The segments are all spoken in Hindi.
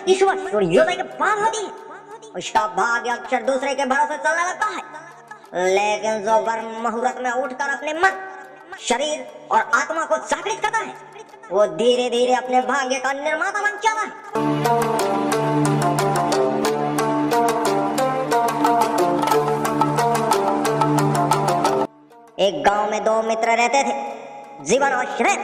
ईश्वर सूर्योदय के बाद होती है। उसका भाग्य अक्षर दूसरे के भरोसे चलने लगता है। लेकिन जो ब्रह्म मुहूर्त में उठकर अपने मन, शरीर और आत्मा को जागृत करता है, वो धीरे धीरे अपने भाग्य का निर्माता बन जाता है। एक गांव में दो मित्र रहते थे, जीवन और श्रेय।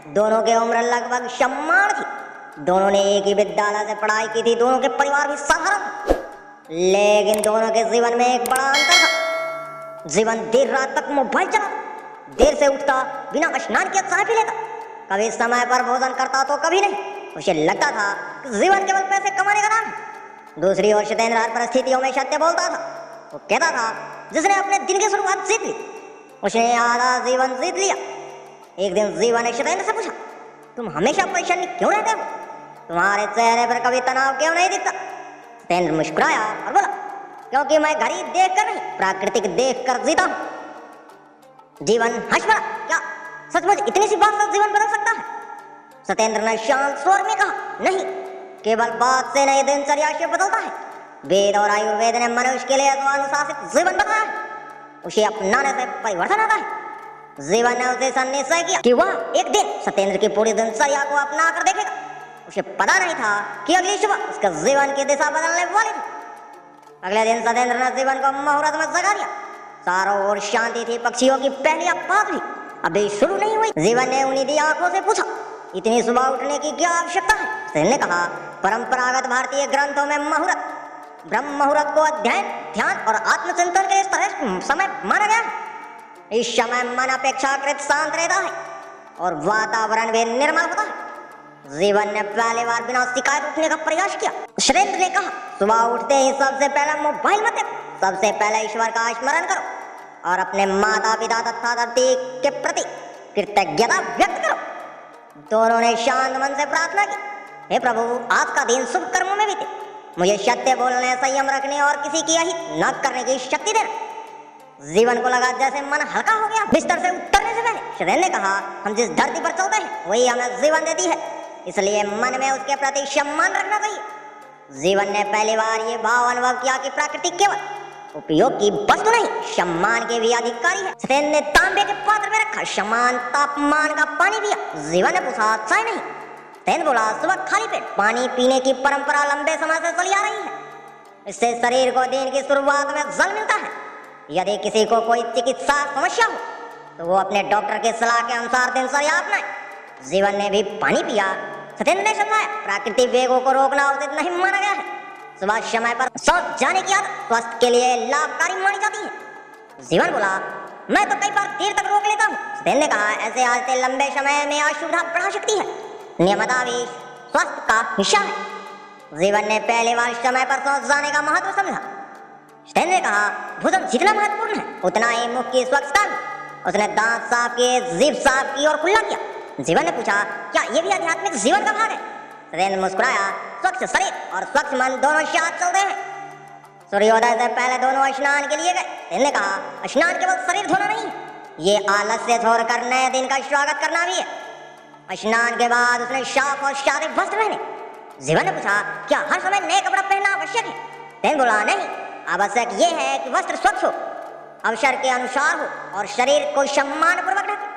दोनों की उम्र लगभग समान थी। दोनों ने एक ही विद्यालय से पढ़ाई की थी। दोनों के परिवार भी साधारण थे, लेकिन दोनों के जीवन में एक बड़ा अंतर था। जीवन देर रात तक मोबाइल चलाता, देर से उठता, बिना स्नान किए चाय पी लेता, कभी समय पर भोजन करता तो कभी नहीं। उसे लगता था कि जीवन केवल पैसे कमाने का नाम है। दूसरी ओर सत्येंद्र हर परिस्थितियों में सत्य बोलता था। वो कहता था, जिसने अपने दिन की शुरुआत जीत ली, उसने आधा जीवन जीत लिया। एक दिन जीवन ने सत्येंद्र से पूछा, तुम हमेशा परेशानी क्यों रहते हो? तुम्हारे चेहरे पर कभी तनाव क्यों नहीं दिखता? सत्येंद्र मुस्कुराया और बोला, क्योंकि मैं घड़ी देखकर नहीं, प्राकृतिक देखकर जीता हूं। जीवन हंस पड़ा, क्या सचमुच इतनी सी बात से जीवन बदल सकता है? सत्येंद्र ने शांत स्वर में कहा, नहीं, केवल बात से नहीं, दिनचर्या से बदलता है। वेद और आयुर्वेद ने मनुष्य के लिए तो अनुशासित जीवन बताया है, उसे अपनाने से परिवर्तन आता है। जीवन ने उसे निश्चय किया कि वह एक दिन सत्येंद्र की पूरी दिनचर्या को अपना कर देखेगा। उसे पता नहीं था कि अगली सुबह उसका जीवन की दिशा बदलने वाली थी। अगले दिन सत्येंद्र ने जीवन को मुहूर्त में जगा दिया। चारों ओर शांति थी, पक्षियों की पहली आवाज भी अभी शुरू नहीं हुई। जीवन ने उन्हीं आंखों से पूछा, इतनी सुबह उठने की क्या आवश्यकता है? सत्येंद्र ने कहा, परंपरागत भारतीय ग्रंथों में मुहूर्त, ब्रह्म मुहूर्त को अध्ययन, ध्यान और आत्मचिंतन के लिए श्रेष्ठ समय माना गया है। इस समय मन अपेक्षाकृत शांत रहता है और वातावरण भी निर्मल होता है। जीवन ने पहली बार बिना शिकायत उठने का प्रयास किया। सत्येंद्र ने कहा, सुबह उठते ही सबसे पहले मोबाइल मत देखो, सबसे पहले ईश्वर का स्मरण करो और अपने माता पिता तथा धरती के प्रति कृतज्ञता व्यक्त करो। दोनों ने शांत मन से प्रार्थना की, हे प्रभु, आज का दिन शुभ कर्मों में बीते, मुझे सत्य बोलने, संयम रखने और किसी की अहित न करने की शक्ति देना। जीवन को लगा जैसे मन हल्का हो गया। बिस्तर से उतरने से पहले सत्येंद्र ने कहा, हम जिस धरती पर चलते हैं वही हमें जीवन देती है, इसलिए मन में उसके प्रति सम्मान रखना चाहिए। जीवन ने पहली बार ये भाव अनुभव किया कि प्रकृति केवल उपयोग की वस्तु नहीं, सम्मान के भी अधिकारी है। सत्येंद्र ने तांबे के पात्र में रखा समान तापमान का पानी पिया। जीवन ने पूछा, चाय नहीं? सत्येंद्र बोला, सुबह खाली पेट पानी पीने की परंपरा लंबे समय से चली आ रही है। इससे शरीर को दिन की शुरुआत में जल मिलता है। यदि किसी को कोई चिकित्सा समस्या हो तो वो अपने डॉक्टर की सलाह के अनुसार दिनचर्या अपनाए। जीवन ने भी पानी पिया। सत्येंद्र ने समझाया, प्राकृतिक वेगों को रोकना उचित नहीं माना गया है। सुबह समय पर शौच जाने की आदत स्वास्थ्य के लिए लाभकारी मानी जाती है। जीवन बोला, मैं तो कई बार देर तक रोक लेता हूँ। सत्येंद्र ने कहा, ऐसे आदतें लंबे समय में असुविधा बढ़ा सकती है। नियमितता भी स्वास्थ्य का हिस्सा है। जीवन ने पहली बार समय पर शौच जाने का महत्व समझा। सत्येंद्र ने कहा, भोजन जितना महत्वपूर्ण है उतना ही मुख की स्वच्छता भी। उसने दांत साफ किए, जीभ साफ की और खुला किया। जीवन ने पूछा, क्या ये भी आध्यात्मिक जीवन का भाग है? सत्येंद्र मुस्कुराया, स्वच्छ शरीर और स्वच्छ मन दोनों साथ चलते हैं। सूर्योदय से पहले दोनों स्नान के लिए गए। सत्येंद्र ने कहा, स्नान केवल शरीर धोना नहीं है, ये आलस्य छोड़कर नए दिन का स्वागत करना भी है। स्नान के बाद उसने साफ और सादे वस्त्र पहने। जीवन ने पूछा, क्या हर समय नए कपड़ा पहनना आवश्यक है? सत्येंद्र बोला, नहीं, आवश्यक ये है कि वस्त्र स्वच्छ हो, अवसर के अनुसार हो और शरीर को सम्मान पूर्वक ढके।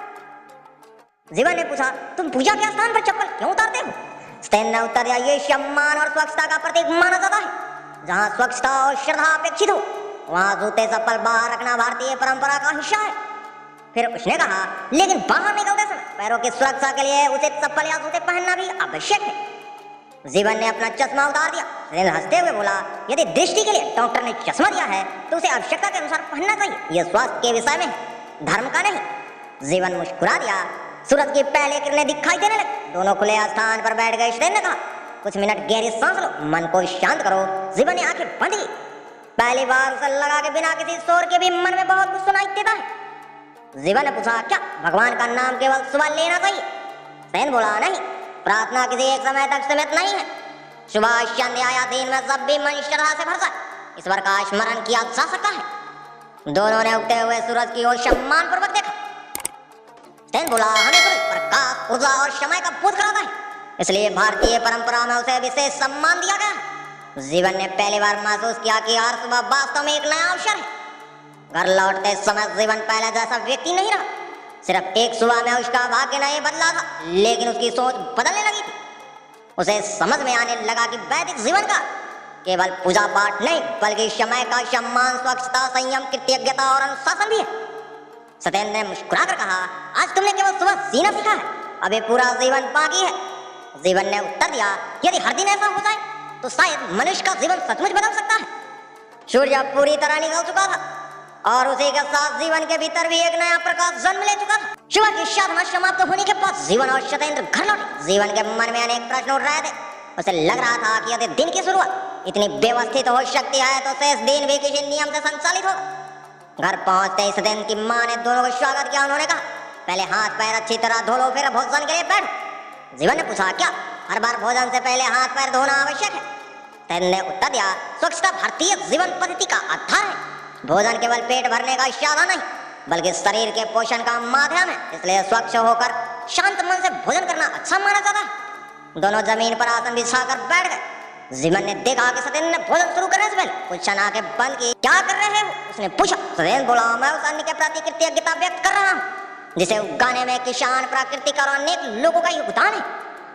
जीवन ने पूछा, तुम पूजा के स्थान पर चप्पल क्यों उतारते हो? सत्येंद्र ने उत्तर दिया, ये सम्मान और स्वच्छता का प्रतीक माना जाता है। जहाँ स्वच्छता और श्रद्धा अपेक्षित हो वहाँ जूते चप्पल बाहर रखना भारतीय परंपरा का हिस्सा है। फिर उसने कहा, लेकिन बाहर निकलते समय पैरों की सुरक्षा के लिए उचित चप्पल या जूते पहनना भी आवश्यक है। जीवन ने अपना चश्मा उतार दिया। सत्येंद्र हंसते हुए बोला, यदि दृष्टि के लिए डॉक्टर ने चश्मा दिया है तो उसे आवश्यकता के अनुसार पहनना चाहिए। यह स्वास्थ्य के विषय में है, धर्म का नहीं। जीवन मुस्कुरा दिया। सूरज की पहली किरणें दिखाई देने लगी। दोनों खुले स्थान पर बैठ गए। सत्येंद्र ने कहा, कुछ मिनट गहरी सांस लो, मन को शांत करो। जीवन ने आंखें बंद की। पहली बार उसे लगा कि बिना किसी शोर के भी मन में बहुत कुछ सुनाई देता है। जीवन ने पूछा, क्या भगवान का नाम केवल सुबह लेना चाहिए? सत्येंद्र बोला, नहीं, प्रार्थना किसी एक समय तक सीमित नहीं है। सुबह, संध्या या दिन में जब भी मन श्रद्धा से भर जाए ईश्वर का स्मरण किया जा सकता है। दोनों ने उगते हुए सूरज की ओर सम्मान पूर्वक देखा। सत्येंद्र बोला, हमें सूरज प्रकाश, ऊर्जा और समय का बोध कराता है। इसलिए भारतीय परंपरा में उसे विशेष सम्मान दिया गया है। जीवन ने पहली बार महसूस किया कि हर सुबह वास्तव में एक नया अवसर है। घर लौटते समय जीवन पहले जैसा व्यक्ति नहीं रहा। सिर्फ एक सुबह में उसका भाग्य नहीं बदला था, लेकिन उसकी सोच बदलने लगी थी। उसे समझ में आने लगा कि वैदिक जीवन का केवल पूजा पाठ नहीं, बल्कि समय का सम्मान, स्वच्छता, संयम, कृतज्ञता और अनुशासन भी है। सत्येंद्र ने मुस्कुराकर कहा, आज तुमने केवल सुबह जीना सीखा है, अभी पूरा जीवन बाकी है। जीवन ने उत्तर दिया, यदि हर दिन ऐसा हो जाए तो शायद मनुष्य का जीवन सचमुच बदल सकता है। सूर्य पूरी तरह निकल चुका था और उसी के साथ जीवन के भीतर भी एक नया प्रकाश जन्म ले चुका था। सुबह की साधना समाप्त होने के बाद जीवन और सत्येंद्र घर लौटे। जीवन के मन में अनेक प्रश्न उठ रहे थे। उसे लग रहा था कि यदि दिन की शुरुआत इतनी व्यवस्थित हो सकती है तो शेष दिन भी किसी नियम से संचालित होगा। घर पहुंचते ही सत्येंद्र की मां ने दोनों को स्वागत किया। उन्होंने कहा, पहले हाथ पैर अच्छी तरह धो लो, फिर भोजन के लिए बैठो। जीवन ने पूछा, क्या हर बार भोजन से पहले हाथ पैर धोना आवश्यक है? सत्येंद्र ने उत्तर दिया, स्वच्छता भारतीय जीवन पद्धति का आधार है। भोजन केवल पेट भरने का साधन नहीं, बल्कि शरीर के पोषण का माध्यम है। इसलिए स्वच्छ होकर शांत मन से भोजन करना अच्छा माना जाता है। दोनों जमीन पर आसन बिछाकर बैठ गए। जीवन ने देखा कि सत्येंद्र ने भोजन शुरू करने से पहले कुछ आंखें बंद की। क्या कर रहे हो? उसने पूछा। सत्येंद्र बोला, मैं उस अन्न के प्रति कृतज्ञता व्यक्त कर रहा हूँ जिसे उगाने में किसान, प्राकृतिक और अनेक लोगों का योगदान है।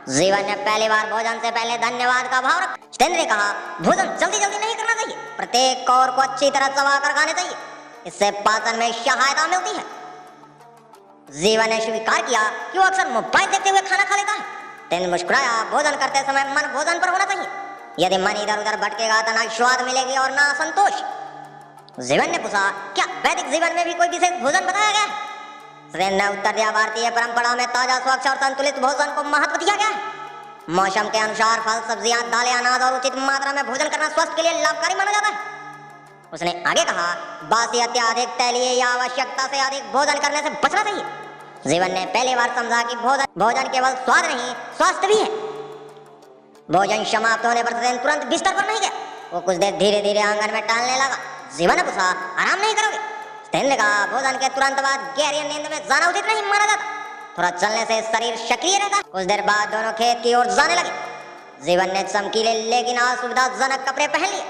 जीवन ने पहली बार भोजन से पहले धन्यवाद का भाव रखा। सत्येंद्र ने कहा, भोजन जल्दी जल्दी नहीं करना चाहिए, प्रत्येक कौर को अच्छी तरह चबाकर खाने चाहिए, इससे पाचन में सहायता मिलती है। जीवन ने स्वीकार किया कि वो अक्सर मोबाइल देखते हुए खाना खा लेता है। सत्येंद्र मुस्कुराया, भोजन करते समय मन भोजन पर होना चाहिए। यदि मन इधर उधर भटकेगा तो ना स्वाद मिलेगी और ना संतोष। जीवन ने पूछा, क्या वैदिक जीवन में भी कोई विशेष भोजन बताया गया है? सत्येंद्र ने उत्तर दिया, भारतीय परंपरा में ताजा, स्वच्छ और संतुलित भोजन को महत्व दिया गया है। मौसम के अनुसार फल, सब्जियां, दालें, अनाज और उचित मात्रा में भोजन करना स्वास्थ्य के लिए लाभकारी माना जाता है। उसने आगे कहा, बासी, अत्याधिक तैलीय या आवश्यकता से अधिक भोजन करने से बचना चाहिए। जीवन ने पहली बार समझा कि भोजन केवल स्वाद नहीं, स्वास्थ्य भी है। भोजन समाप्त होने पर सत्येंद्र तुरंत बिस्तर पर नहीं गया। वो कुछ देर धीरे धीरे आंगन में टहलने लगा। जीवन ने पूछा, आराम नहीं करोगे? सत्येंद्र ने कहा, भोजन के तुरंत बाद गहरी नींद में जाना उचित नहीं माना जाता, थोड़ा चलने से शरीर सक्रिय रहता। कुछ देर बाद दोनों खेत की ओर जाने लगे। जीवन ने चमकीले लेकिन असुविधाजनक कपड़े पहन लिए।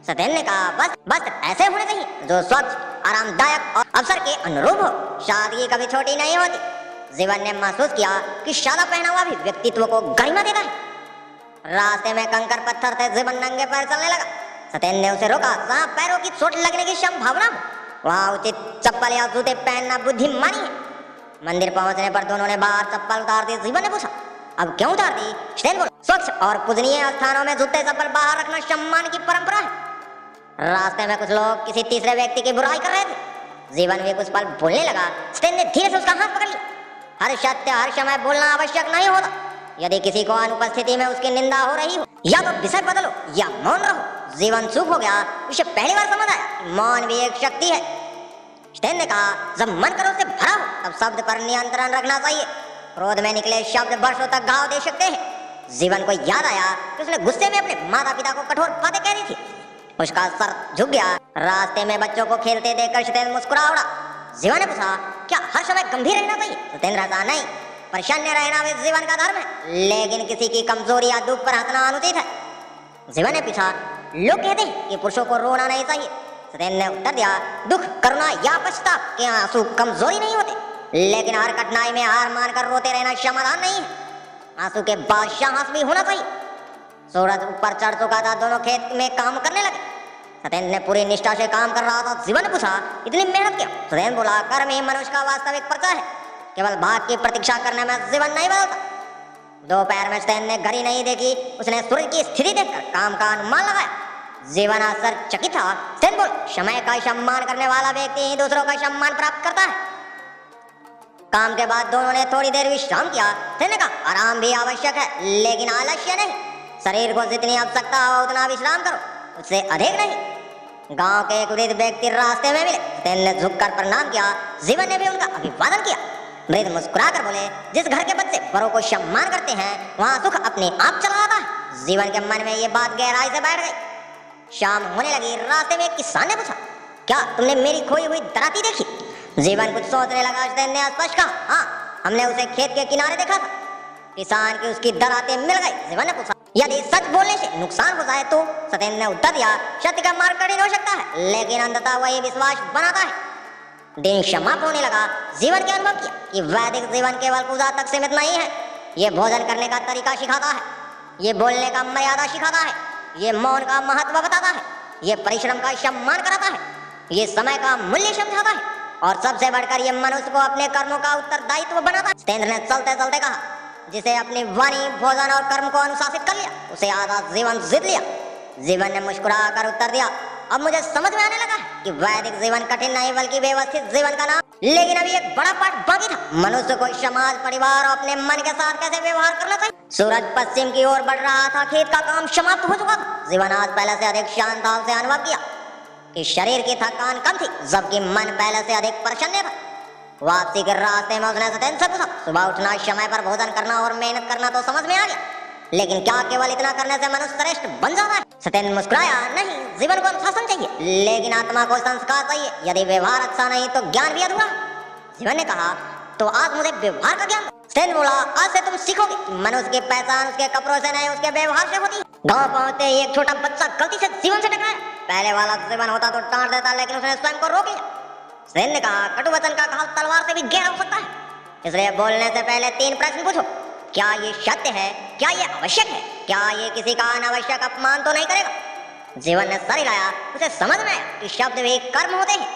सत्येंद्र ने कहा, बस ऐसे होने चाहिए जो स्वच्छ, आरामदायक और अवसर के अनुरूप हो। शादी कभी छोटी नहीं होती। जीवन ने महसूस किया कि सादा पहनावा भी व्यक्तित्व को गरिमा देता है। रास्ते में कंकर पत्थर थे। जीवन नंगे पैर चलने लगा। सत्येंद्र ने उसे रोका। जहाँ पैरों की चोट लगने की संभावना हो वहाँ उचित चप्पल या जूते पहनना बुद्धिमानी है। मंदिर पहुंचने पर दोनों ने बाहर चप्पल उतार दी। जीवन ने पूछा, अब क्यों उतार दी? सत्येंद्र बोला, स्वच्छ और पूजनीय स्थानों में जूते चप्पल बाहर रखना सम्मान की परंपरा है। रास्ते में कुछ लोग किसी तीसरे व्यक्ति की बुराई कर रहे थे। जीवन भी कुछ पल बोलने लगा। सत्येंद्र ने धीरे से उसका हाथ पकड़ लिया। हर सत्य हर समय बोलना आवश्यक नहीं होता। यदि किसी को अनुपस्थिति में उसकी निंदा हो रही हो, या तो विषय बदलो या मौन रहो। जीवन चुप हो गया। उसे पहली बार समझ आया कि मौन भी एक शक्ति है। सत्येंद्र ने कहा, जब मन करो से भरा हो तब शब्द पर नियंत्रण रखना चाहिए। क्रोध में निकले शब्द वर्षों तक घाव दे सकते हैं। जीवन को याद आया कि उसने गुस्से में अपने माता पिता को कठोर बातें कह दी थी। उसका सर झुक गया। रास्ते में बच्चों को खेलते देखकर सत्येंद्र मुस्कुरा उड़ा। जीवन ने पूछा, क्या हर समय गंभीर रहना चाहिए? सत्येंद्र हंसा, नहीं, प्रसन्न रहना भी जीवन का धर्म है, लेकिन किसी की कमजोरी या दुख पर हंसना अनुचित है। जीवन ने पूछा, लोग कहते हैं कि पुरुषों को रोना नहीं चाहिए। सत्येंद्र ने उत्तर दिया, दुख, करुणा या पश्चाताप के आंसू कमजोरी नहीं होते, लेकिन हर कठिनाई में हार मानकर रोते रहना समाधान नहीं है। आंसू के बाद साहस भी होना चाहिए। सूरज ऊपर चढ़ चुका था। दोनों खेत में काम करने लगे। सत्येंद्र ने पूरी निष्ठा से काम कर रहा था। जीवन ने पूछा, इतनी मेहनत क्यों? सत्येंद्र बोला, कर्म ही मनुष्य का वास्तविक परिचय है। केवल भाग की प्रतीक्षा करने में जीवन नहीं बदलता। दोपहर में सत्येंद्र ने घड़ी नहीं देखी। उसने सूरज की स्थिति देखकर काम का अनुमान लगाया। जीवन आश्चर्यचकित था। सत्येंद्र बोला, समय का सम्मान करने वाला व्यक्ति ही दूसरों का सम्मान प्राप्त करता है। काम के बाद दोनों ने थोड़ी देर विश्राम किया। सत्येंद्र ने कहा, आराम भी आवश्यक है, लेकिन आलस्य नहीं। शरीर को जितनी आवश्यकता हो उतना विश्राम करो, उससे अधिक नहीं। गांव के एक वृद्ध व्यक्ति रास्ते में मिले। सत्येंद्र ने झुककर प्रणाम किया। जीवन ने भी उनका अभिवादन किया। वृद्ध मुस्कुराकर बोले, जिस घर के बच्चे बड़ों को सम्मान करते हैं वहाँ सुख अपने आप चला आता है। जीवन के मन में ये बात गहराई से बैठ गई। शाम होने लगी। रास्ते में एक किसान ने पूछा, क्या तुमने मेरी खोई हुई दराती देखी? जीवन कुछ सोचने लगा। सत्येंद्र ने स्पष्ट कहा, हाँ, हमने उसे खेत के किनारे देखा था। किसान की उसकी दरातें मिल गई। जीवन ने पूछा, यदि सच बोलने से नुकसान हो जाए तो? सत्येंद्र ने उत्तर दिया, सत्य का मार्ग कठिन हो सकता है, लेकिन अंततः वही विश्वास बनाता है। दिन समाप्त होने लगा। जीवन के अनुभव किया कि वैदिक जीवन केवल पूजा तक सीमित नहीं है। ये भोजन करने का तरीका सिखाता है, ये बोलने का मर्यादा सिखाता है, ये मौन का महत्व बताता है, ये परिश्रम का सम्मान कराता है, ये समय का मूल्य समझाता है, और सबसे बढ़कर ये मनुष्य को अपने कर्मों का उत्तरदायित्व बनाता है। सत्येंद्र ने चलते चलते कहा, जिसे अपनी वाणी, भोजन और कर्म को अनुशासित कर लिया, उसे आधा जीवन जीत लिया। जीवन ने मुस्कुराकर उत्तर दिया, अब मुझे समझ में आने लगा है कि वैदिक जीवन कठिन नहीं बल्कि व्यवस्थित जीवन का नाम। लेकिन अभी एक बड़ा पाठ बाकी था। मनुष्य को समाज, परिवार और अपने मन के साथ कैसे व्यवहार करना चाहिए। सूरज पश्चिम की ओर बढ़ रहा था, खेत का काम समाप्त हो चुका था। जीवन आज पहले से अधिक शांत था। उसे अनुभव किया कि शरीर की थकान कम थी, जबकि मन पहले से अधिक प्रसन्न था। वापसी के रास्ते में उसने सत्येंद्र से पूछा, सुबह उठना, समय पर भोजन करना और मेहनत करना तो समझ में आ गया, लेकिन क्या केवल इतना करने से मनुष्य श्रेष्ठ बन जाता है? सत्येंद्र मुस्कुराया, नहीं, जीवन को अनुशासन चाहिए, लेकिन आत्मा को संस्कार चाहिए। यदि व्यवहार अच्छा नहीं तो ज्ञान भी अधूरा। जीवन ने कहा, तो आज मुझे व्यवहार का ज्ञान। सत्येंद्र बोला, आज से तुम सीखोगे कि मनुष्य की पहचान उसके कपड़ों से नहीं, उसके व्यवहार से होती है। गांव पहुंचते ही एक छोटा बच्चा गलती से जीवन से टकराया। पहले वाला जीवन होता तो डांट देता, लेकिन उसने स्वयं को रोक लिया। सत्येंद्र ने कहा, कटु वचन का घाव तलवार से भी गहरा हो सकता है, इसलिए बोलने से पहले 3 प्रश्न पूछो। क्या ये सत्य है? क्या ये आवश्यक है? क्या ये किसी का अनावश्यक अपमान तो नहीं करेगा? जीवन ने सर हिलाया। उसे समझ में आया कि शब्द भी कर्म होते हैं।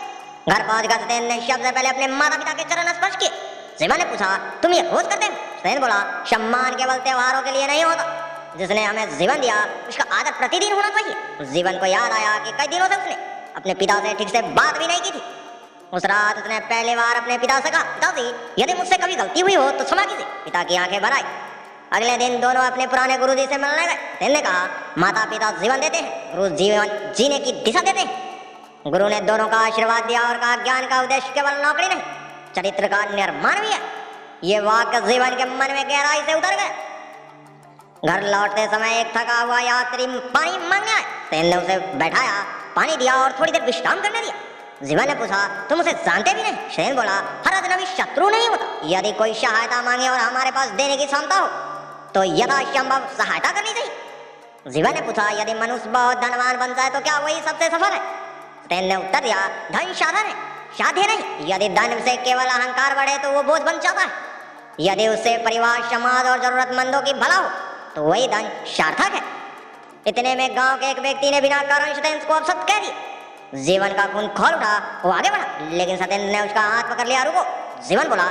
घर पहुंचकर सत्येंद्र ने शब्द से पहले अपने माता पिता के चरण स्पर्श किए। जीवन ने पूछा, तुम ये रोज करते हो? सत्येंद्र बोला, सम्मान केवल त्योहारों के लिए नहीं होता। जिसने हमें जीवन दिया उसका आदर प्रतिदिन होना चाहिए। जीवन को याद आया कि कई दिनों से उसने अपने पिता से ठीक से बात भी नहीं की थी। उस रात उसने पहली बार अपने पिता से कहा, पिताजी, यदि मुझसे कभी गलती हुई हो तो क्षमा कीजिए। पिता की आंखें भर आई। अगले दिन दोनों अपने पुराने गुरुजी से मिलने गए। सत्येंद्र ने कहा, माता पिता जीवन देते हैं, गुरु जीवन जीने की दिशा देते हैं। गुरु ने दोनों का आशीर्वाद दिया और कहा, ज्ञान का उद्देश्य केवल नौकरी नहीं, चरित्र का निर्माण भी है। ये वाक्य जीवन के मन में गहराई से उतर गया। घर लौटते समय एक थका हुआ यात्री पानी मांगने आया। सत्येंद्र ने उसे बैठाया, पानी दिया और थोड़ी देर विश्राम करने दिया। जीवन ने पूछा, तुम उसे जानते भी नहीं? सत्येंद्र बोला, हर अजनबी शत्रु नहीं होता। यदि कोई सहायता मांगे और हमारे पास देने की क्षमता हो तो यथासंभव सहायता करनी चाहिए। जीवन ने पूछा, यदि मनुष्य बहुत धनवान बन जाए तो क्या वही सबसे सफल है? सत्येंद्र ने उत्तर दिया, धन साधन है, साध्य नहीं। यदि धन से केवल अहंकार बढ़े तो वो बोझ बन जाता है। यदि उससे परिवार, समाज और जरूरतमंदों की भला हो तो वही धन सार्थक है। इतने में गांव के एक व्यक्ति ने बिना कारण सत्येंद्र को अपशब्द कह दिया। जीवन का खून खौल उठा। वो आगे बढ़ा, लेकिन सत्येंद्र ने उसका हाथ पकड़ लिया। रुको। जीवन बोला,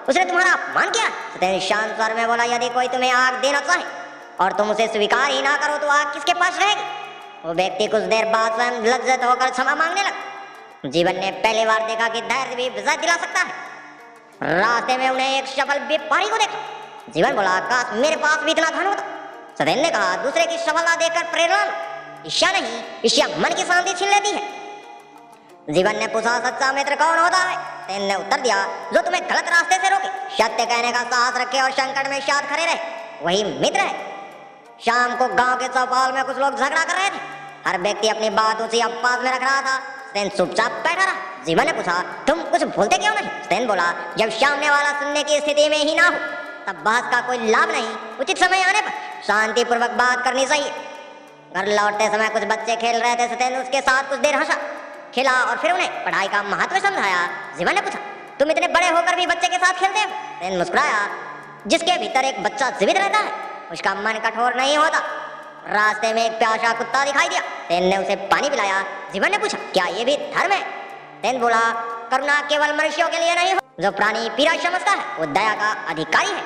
उसने तुम्हारा अपमान किया। सत्येंद्र शांत स्वर में बोला, यदि कोई तुम्हें आग देना चाहे और तुम उसे स्वीकार ही ना करो तो आग किसके पास रहेगी? वो व्यक्ति कुछ देर बाद स्वयं लज्जित होकर क्षमा मांगने लगा। जीवन ने पहली बार देखा कि धैर्य भी विजय दिला सकता है। रास्ते में उन्हें एक सफल व्यापारी को देखा। जीवन बोला, काश मेरे पास भी इतना धन होता। सत्येंद्र ने कहा, दूसरे की सफलता देखकर प्रेरणा लो, ईर्ष्या नहीं, ईर्ष्या मन की शांति छीन लेती है। जीवन ने पूछा, सच्चा मित्र कौन होता है? सत्येंद्र ने उत्तर दिया, जो तुम्हें गलत रास्ते से रोके, सत्य कहने का साहस रखे और संकट में साथ खड़े रहे, वही मित्र है। शाम को गांव के चौपाल में कुछ लोग झगड़ा कर रहे थे। हर व्यक्ति अपनी बात उसी आवाज में रख रहा था। सत्येंद्र चुपचाप बैठा रहा। जीवन ने पूछा, तुम कुछ बोलते क्यों नहीं? सत्येंद्र बोला, जब सामने वाला सुनने की स्थिति में ही ना हो तब बहस का कोई लाभ नहीं। उचित समय आने पर शांतिपूर्वक बात करनी चाहिए। घर लौटते समय कुछ बच्चे खेल रहे थे। सत्येंद्र उसके साथ कुछ देर हंसा, खेला और फिर उन्हें पढ़ाई का महत्व समझाया। जीवन ने पूछा, तुम इतने बड़े होकर भी बच्चे के साथ खेलते हो? सत्येंद्र मुस्कुराया, जिसके भीतर एक बच्चा जीवित रहता है उसका मन कठोर नहीं होता। रास्ते में एक प्यासा कुत्ता दिखाई दिया। सत्येंद्र ने उसे पानी पिलाया। जीवन ने पूछा, क्या ये भी धर्म है? सत्येंद्र बोला, करुणा केवल मनुष्यों के लिए नहीं हो, जो प्राणी पीड़ा समझता है वो दया का अधिकारी है।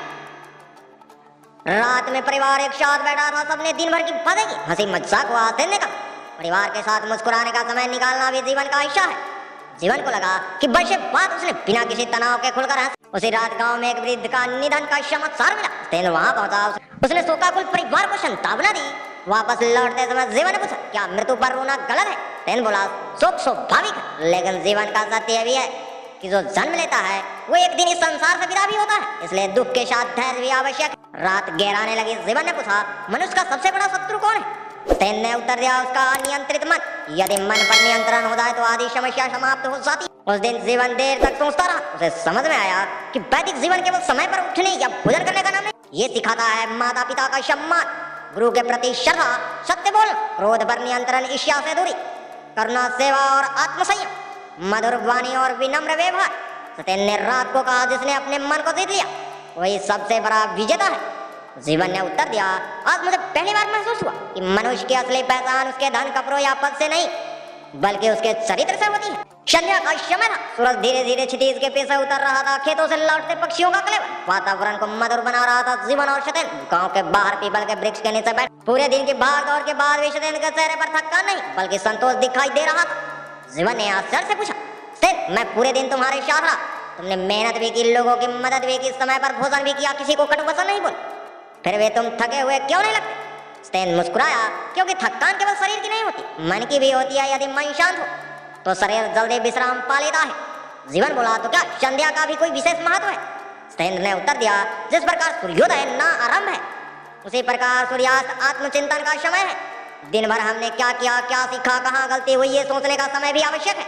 रात में परिवार एक साथ बैठा था। सबने दिन भर की बातें की, हंसी मजाक हुआ। सत्येंद्र ने कहा, परिवार के साथ मुस्कुराने का समय निकालना भी जीवन का हिस्सा है। जीवन को लगा कि वर्षों बाद उसने बिना किसी तनाव के खुलकर हंसा। उसी रात गांव में एक वृद्ध का निधन का समाचार मिला। सत्येंद्र वहां पहुंचा। उसने शोकाकुल परिवार को सांत्वना दी। वापस लौटते समय जीवन ने पूछा, क्या मृत्यु पर रोना गलत है? सत्येंद्र बोला, शोक स्वाभाविक है, लेकिन जीवन का सत्य भी है कि जो जन्म लेता है वो एक दिन इस संसार से विदा भी होता है, इसलिए दुख के साथ धैर्य भी आवश्यक है। रात गहराने लगी। जीवन ने पूछा, मनुष्य का सबसे बड़ा शत्रु कौन है? सत्येंद्र ने उत्तर दिया, उसका अनियंत्रित मन। यदि मन पर नियंत्रण हो जाए तो आदि समस्या समाप्त हो जाती। उस दिन जीवन देर तक सोचता रहा। उसे समझ में आया कि वैदिक जीवन केवल समय पर उठने या भोजन करने का नाम नहीं, ये सिखाता है माता पिता का सम्मान, गुरु के प्रति श्रद्धा, सत्य बोल, क्रोध पर नियंत्रण, ईर्ष्या से दूरी, करुणा, सेवा और आत्मसंयम, मधुर वाणी और विनम्र व्यवहार। सत्येंद्र ने रात को कहा, जिसने अपने मन को जीत लिया वही सबसे बड़ा विजेता है। जीवन ने उत्तर दिया, आज मुझे पहली बार महसूस हुआ कि मनुष्य की असली पहचान उसके धन, कपड़ों या पद से नहीं बल्कि उसके चरित्र से होती है। संध्या का समय था, सूरज धीरे धीरे क्षितिज के पीछे उतर रहा था। खेतों से लौटते पक्षियों का कलेवर वातावरण को मधुर बना रहा था। जीवन और सत्येंद्र गांव के बाहर पीपल के वृक्ष के नीचे बैठ पूरे दिन की भाग दौड़ के बाद भी सत्येंद्र के चेहरे पर थकान नहीं बल्कि संतोष दिखाई दे रहा था। जीवन ने आश्चर्य से पूछा, सत्येंद्र, मैं पूरे दिन तुम्हारे साथ रहा, तुमने मेहनत भी की, लोगों की मदद भी की, समय पर भोजन भी किया, किसी को कटु वचन नहीं बोला, फिर वे तुम थके हुए क्यों नहीं लगते? सत्येंद्र मुस्कुराया, क्योंकि थकान केवल शरीर की नहीं होती, मन की भी होती है। यदि मन शांत हो तो शरीर जल्दी विश्राम पा लेता है। जीवन बोला, तो क्या संध्या का भी कोई विशेष महत्व है? सत्येंद्र ने उत्तर दिया, जिस प्रकार सूर्योदय ना आरंभ है उसी प्रकार सूर्यास्त आत्मचिंतन का समय है। दिन भर हमने क्या किया, क्या सीखा, कहाँ गलती हुई, ये सोचने का समय भी आवश्यक है।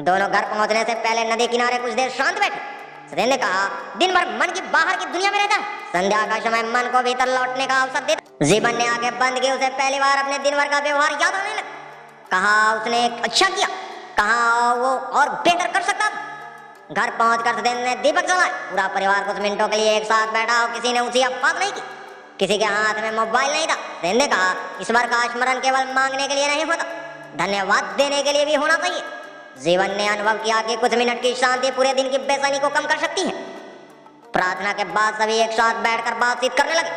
दोनों घर पहुंचने से पहले नदी किनारे कुछ देर शांत बैठे। सत्येंद्र ने कहा, दिन भर मन की बाहर की दुनिया में रहता है, संध्या का समय मन को भीतर लौटने का अवसर देता। जीवन ने आगे बंद की, उसे पहली बार अपने दिन भर का व्यवहार याद आने लगा। कहा उसने अच्छा किया, कहा वो और बेहतर कर सकता था। घर पहुंचकर सत्येंद्र ने दीपक जलाया। पूरा परिवार कुछ मिनटों के लिए एक साथ बैठा और किसी ने ऊंची बात नहीं की, किसी के हाथ में मोबाइल नहीं था। सत्येंद्र ने कहा, ईश्वर का स्मरण केवल मांगने के लिए नहीं होता, धन्यवाद देने के लिए भी होना चाहिए। जीवन ने अनुभव किया कि कुछ मिनट की शांति पूरे दिन की बेचैनी को कम कर सकती है। प्रार्थना के बाद सभी एक साथ बैठकर बातचीत करने लगे।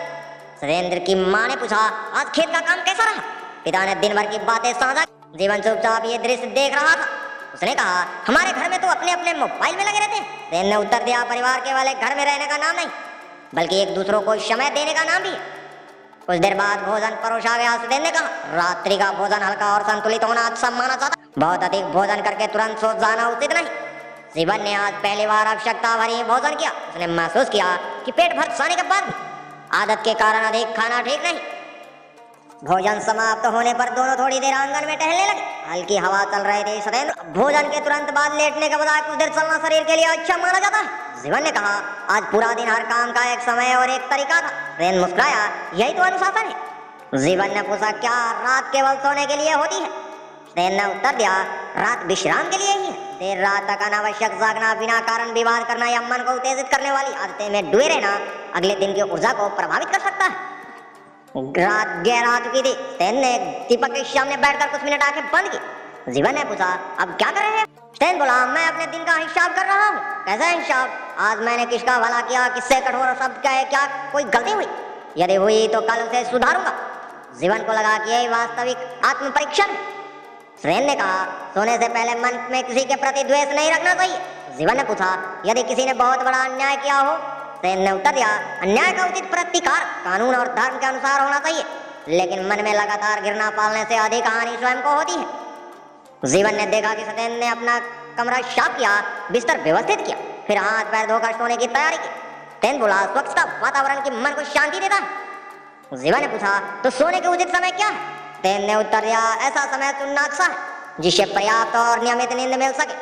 सत्येंद्र की मां ने पूछा, आज खेत का काम कैसा रहा? पिता ने दिन भर की बातें साझा। जीवन चुपचाप ये दृश्य देख रहा था। उसने कहा, हमारे घर में तो अपने अपने मोबाइल में लगे रहते हैं। सत्येंद्र ने उत्तर दिया, परिवार केवल एक घर में रहने का नाम नहीं बल्कि एक दूसरों को समय देने का नाम भी है। कुछ देर बाद भोजन परोसा गया। सत्येंद्र ने कहा, रात्रि का भोजन हल्का और संतुलित होना अच्छा माना जाता, बहुत अधिक भोजन करके तुरंत सो जाना उचित नहीं। जीवन ने आज पहली बार आवश्यकता भरी भोजन किया। उसने महसूस किया कि पेट भर जाने के बाद भी आदत के कारण अधिक खाना ठीक नहीं। भोजन समाप्त होने पर दोनों थोड़ी देर आंगन में टहलने लगे। हल्की हवा चल रही थी। सत्येंद्र, भोजन के तुरंत बाद लेटने के बजाय कुछ देर चलना शरीर के लिए अच्छा माना जाता है। जीवन ने कहा, आज पूरा दिन हर काम का एक समय और एक तरीका था। सत्येंद्र मुस्कुराया, यही तो अनुशासन है। जीवन ने पूछा, क्या रात केवल सोने के लिए होती है? सत्येंद्र ने उत्तर दिया, रात विश्राम के लिए ही है। देर रात तक अनावश्यक जागना, बिना कारण विवाद करना या मन को उत्तेजित करने वाली आदतें में डूबे रहना अगले दिन की ऊर्जा को प्रभावित कर सकता है। रात गहरा आ चुकी थी। सत्येंद्र ने दीपक के सामने बैठकर कुछ मिनट आंखें बंद की। जीवन ने पूछा, अब क्या कर रहे हैं? सत्येंद्र बोला, मैं अपने दिन का हिसाब कर रहा हूँ। कैसा हिसाब? आज मैंने किसका भला किया, किससे कठोर शब्द कहे, क्या कोई गलती हुई? यदि हुई तो कल उसे सुधारूंगा। जीवन को लगा कि यही वास्तविक आत्म परीक्षण है। सत्येंद्र ने कहा, सोने से पहले मन में किसी के प्रति द्वेष नहीं रखना चाहिए। जीवन ने पूछा, यदि किसी ने बहुत बड़ा अन्याय किया हो? सत्येंद्र ने उत्तर दिया, अन्याय का उचित प्रतिकार कानून और धर्म के अनुसार होना चाहिए, लेकिन मन में लगातार घृणा पालने से अधिक हानि स्वयं को होती है। जीवन ने देखा कि सत्येंद्र ने अपना कमरा साफ किया, बिस्तर व्यवस्थित किया, फिर हाथ पैर धोकर सोने की तैयारी की। सत्येंद्र बोला, स्वच्छता वातावरण की मन को शांति देता है। जीवन ने पूछा, तो सोने के उचित समय क्या है? सत्येंद्र ने उत्तर दिया, ऐसा समय चुनना अच्छा है जिससे पर्याप्त और नियमित नींद मिल सके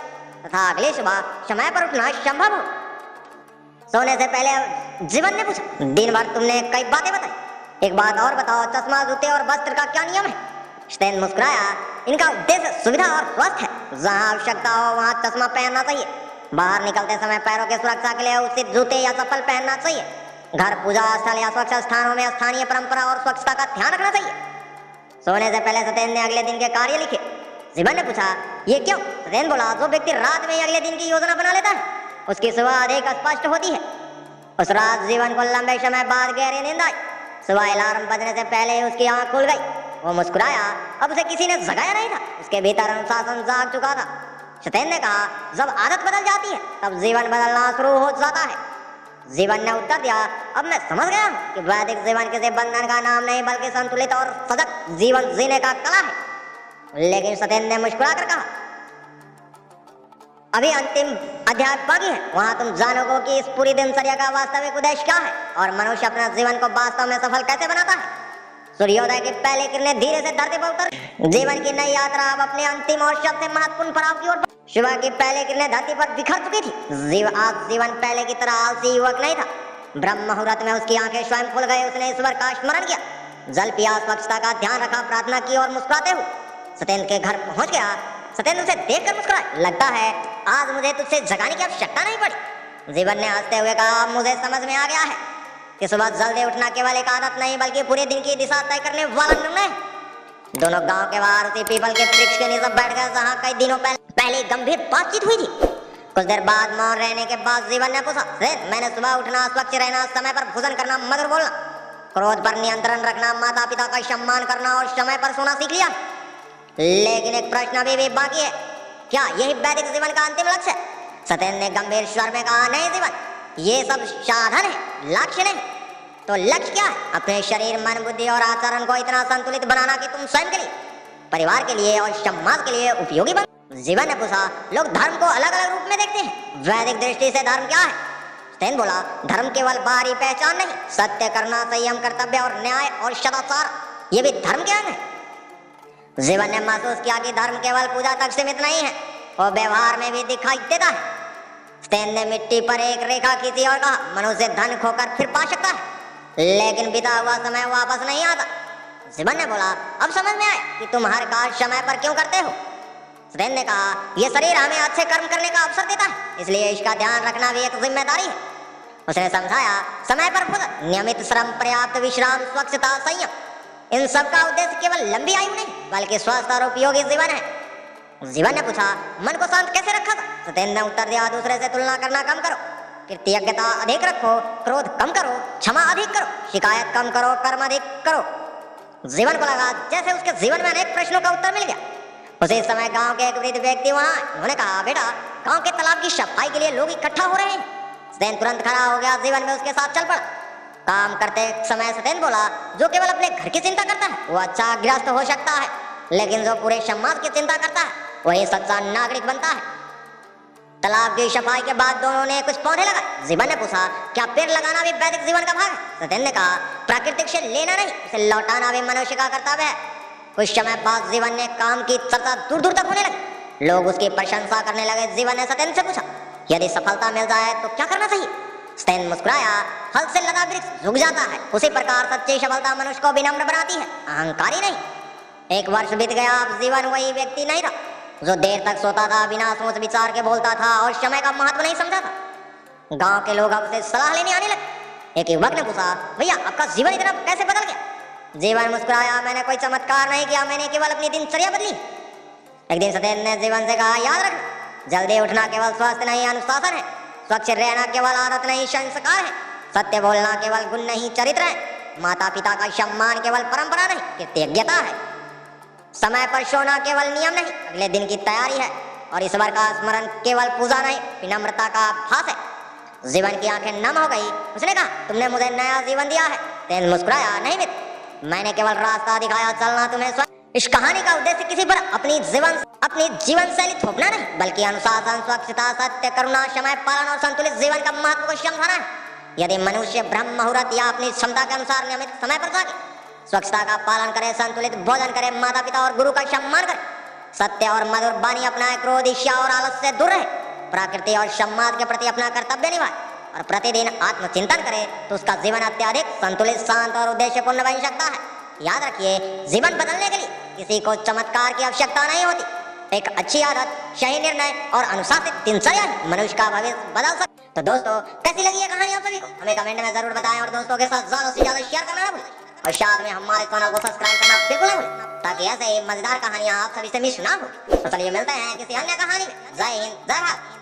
तथा अगली सुबह समय पर उठना संभव हो। सोने से पहले जीवन ने पूछा, दिन भर तुमने कई बातें बताई, एक बात और बताओ, चश्मा, जूते और वस्त्र का क्या नियम है? सत्येंद्र मुस्कुराया, इनका उद्देश्य सुविधा और स्वास्थ्य है। जहाँ आवश्यकता हो वहाँ चश्मा पहनना चाहिए। बाहर निकलते समय पैरों की सुरक्षा के लिए उचित जूते या चप्पल पहनना चाहिए। घर, पूजा स्थल या स्वच्छ स्थानों में स्थानीय परंपरा और स्वच्छता का ध्यान रखना चाहिए। सोने से पहले सत्येंद्र ने अगले दिन के कार्य लिखे। जीवन ने पूछा, ये क्यों? सत्येंद्र बोला, जो व्यक्ति रात में अगले दिन की योजना बना लेता है उसकी सुबह अधिक स्पष्ट होती है। उस रात जीवन को लंबे समय बाद गहरी नींद आई। सुबह अलार्म बजने से पहले उसकी आंख खुल गई। वो मुस्कुराया, अब उसे किसी ने जगाया नहीं था, उसके भीतर अनुशासन जाग चुका था। सत्येंद्र ने कहा, जब आदत बदल जाती है तब जीवन बदलना शुरू हो जाता है। जीवन ने उत्तर दिया, अब मैं समझ गया हूँ कि वैदिक जीवन किसी बंधन का नाम नहीं बल्कि संतुलित और सजग जीवन जीने का कला है। लेकिन सत्येंद्र ने मुस्कुराकर कहा, अभी अंतिम अध्याय बाकी है, वहां तुम जानोगे कि इस पूरी दिनचर्या का वास्तविक उद्देश्य क्या है और मनुष्य अपना जीवन को वास्तव में सफल कैसे बनाता है। सूर्योदय की पहले किरणें धीरे से धरती पर उतर, जीवन की नई यात्रा अब अपने अंतिम और सबसे महत्वपूर्ण पड़ाव की ओर। सुबह की पहले किरणें धरती पर बिखर चुकी थी। आज जीवन पहले की तरह आलसी युवक नहीं था। ब्रह्म मुहूर्त में उसकी आंखें स्वयं खुल गए। उसने ईश्वर का स्मरण किया, जल पिया, स्वच्छता का ध्यान रखा, प्रार्थना की और मुस्कुराते हुए सत्येंद्र के घर पहुंच गया। सत्येंद्र उसे देखकर मुस्कुराया। लगता है आज मुझे तुझसे जगाने की आवश्यकता नहीं पड़ी। जीवन ने हंसते हुए कहा, अब मुझे समझ में आ गया है कि सुबह जल्दी उठना केवल एक आदत नहीं बल्कि पूरे दिन की दिशा तय करने वाला निर्णय है। दोनों गांव के बाहर उसी पीपल के वृक्ष के नीचे बैठ गए जहां कई दिनों पहले गंभीर बातचीत हुई थी। कुछ देर बाद मौन रहने के बाद जीवन ने पूछा, मैंने सुबह उठना, स्वच्छ रहना, समय पर भोजन करना, मधुर बोलना, क्रोध पर नियंत्रण रखना, माता पिता का सम्मान करना और समय पर सोना सीख लिया। लेकिन एक प्रश्न अभी भी बाकी है, क्या यही वैदिक जीवन का अंतिम लक्ष्य है? सत्येंद्र ने गंभीर स्वर में कहा, नहीं जीवन, ये सब साधन है, लक्ष्य नहीं। तो लक्ष्य क्या है? अपने शरीर, मन, बुद्धि और आचरण को इतना संतुलित बनाना कि तुम स्वयं के लिए, परिवार के लिए और समाज के लिए उपयोगी बन। जीवन ने पूछा, लोग धर्म को अलग अलग रूप में देखते हैं, वैदिक दृष्टि से धर्म क्या है? सत्येंद्र बोला, धर्म केवल बाहरी पहचान नहीं, सत्य करना, संयम, कर्तव्य और न्याय और सदाचार, ये भी धर्म के अंग है। जीवन ने महसूस किया कि धर्म केवल पूजा तक सीमित नहीं है, वो व्यवहार में भी दिखाई देता है। सत्येंद्र ने मिट्टी पर एक रेखा खींची और कहा, मनुष्य धन खोकर फिर पा सकता है, लेकिन बीता हुआ समय वापस नहीं आता। जीवन ने बोला, अब समझ में आया कि तुम हर कार्य समय पर क्यों करते हो। सत्येंद्र ने कहा, यह शरीर हमें अच्छे कर्म करने का अवसर देता है, इसलिए इसका ध्यान रखना भी एक जिम्मेदारी है। उसने समझाया, समय पर भोजन, नियमित श्रम, पर्याप्त विश्राम, स्वच्छता, संयम, इन सब का उद्देश्य केवल लंबी आयु नहीं बल्कि स्वस्थ और उपयोगी जीवन है। जीवन ने पूछा, मन को शांत कैसे रखा था? सत्येंद्र ने उत्तर दिया, दूसरे से तुलना करना कम करो, कृतज्ञता अधिक रखो, क्रोध कम करो, क्षमा अधिक करो, शिकायत कम करो, कर्म अधिक करो। जीवन को लगा जैसे उसके जीवन में अनेक प्रश्नों का उत्तर मिल गया। उसी समय गांव के एक वृद्ध व्यक्ति वहां, उन्होंने कहा, बेटा, गांव के तालाब की सफाई के लिए लोग इकट्ठा हो रहे हैं। सत्येंद्र तुरंत खड़ा हो गया, जीवन में उसके साथ चल पड़ा। काम करते समय सत्येंद्र बोला, जो केवल अपने घर की चिंता करता है वो अच्छा गृहस्थ हो सकता है, लेकिन जो पूरे समाज की चिंता करता है वही सच्चा नागरिक बनता है। तालाब की सफाई के बाद दोनों ने कुछ पौधे लगाए। जीवन ने पूछा, क्या पेड़ लगाना भी वैदिक जीवन का भाग है? सत्येंद्र ने कहा, प्राकृतिक से लेना नहीं, उसे लौटाना भी मनुष्य का कर्तव्य है। कुछ समय बाद जीवन ने काम की चर्चा दूर दूर तक होने लगी, लोग उसकी प्रशंसा करने लगे। जीवन ने सत्येंद्र से पूछा, यदि सफलता मिल जाए तो क्या करना चाहिए? सत्येंद्र मुस्कुराया, फल से लदा वृक्ष झुक जाता है, उसी प्रकार सच्ची सफलता मनुष्य को विनम्र बनाती है, अहंकारी नहीं। एक वर्ष बीत गया, अब जीवन वही व्यक्ति नहीं रहा जो देर तक सोता था, बिना सोच विचार के बोलता था और समय का महत्व नहीं समझा था। गांव के लोग अब उसे सलाह लेने आने लगे। एक युवक ने पूछा, भैया, आपका जीवन इतना कैसे बदल गया? जीवन मुस्कुराया, मैंने कोई चमत्कार नहीं किया, मैंने केवल अपनी दिनचर्या बदली। एक दिन सत्येंद्र ने जीवन से कहा, याद रखना, जल्दी उठना केवल स्वास्थ्य नहीं, अनुशासन है, स्वच्छ रहना केवल आदत नहीं, संस्कार है, सत्य बोलना केवल गुण नहीं, चरित्र है, माता पिता का सम्मान केवल परंपरा नहीं, कृतज्ञता है, समय पर सोना केवल नियम नहीं, अगले दिन की तैयारी है, और ईश्वर का स्मरण केवल पूजा नहीं, विनम्रता का भास है। जीवन की आंखें नम हो गई। उसने कहा, तुमने मुझे नया जीवन दिया है। सत्येंद्र मुस्कुराया, नहीं मित्र, मैंने केवल रास्ता दिखाया, चलना तुम्हें स्वयं। इस कहानी का उद्देश्य किसी पर अपनी जीवन शैली थोपना नहीं, बल्कि अनुशासन, स्वच्छता, सत्य, करुणा, समय पालन और संतुलित जीवन का महत्व को समझाना है। यदि मनुष्य ब्रह्म मुहूर्त या अपनी क्षमता के अनुसार नियमित समय पर जागे, स्वच्छता का पालन करे, संतुलित भोजन करे, माता पिता और गुरु का सम्मान करे, सत्य और मधुर वाणी अपनाए, क्रोध, ईर्ष्या और आलस से दूर रहे, प्रकृति और समाज के प्रति अपना कर्तव्य निभाए और प्रतिदिन आत्मचिंतन करे, तो उसका जीवन अत्यधिक संतुलित, शांत और उद्देश्यपूर्ण बन सकता है। याद रखिए, जीवन बदलने के लिए किसी को चमत्कार की आवश्यकता नहीं होती। एक अच्छी आदत, सही निर्णय और अनुशासित दिनचर्या मनुष्य का भविष्य बदल सकती है। तो दोस्तों, कैसी लगी ये कहानी आप सभी को? हमें कमेंट में जरूर बताएं और दोस्तों के साथ ज्यादा से ज्यादा शेयर करना ना भूलें और साथ में हमारे चैनल को सब्सक्राइब करना बिल्कुल ना भूलें, ताकि ऐसे ही मजेदार कहानियां आप सभी से मिस ना हो। तो चलिए मिलते हैं किसी अन्य कहानी में। जय हिंद, जय भारत।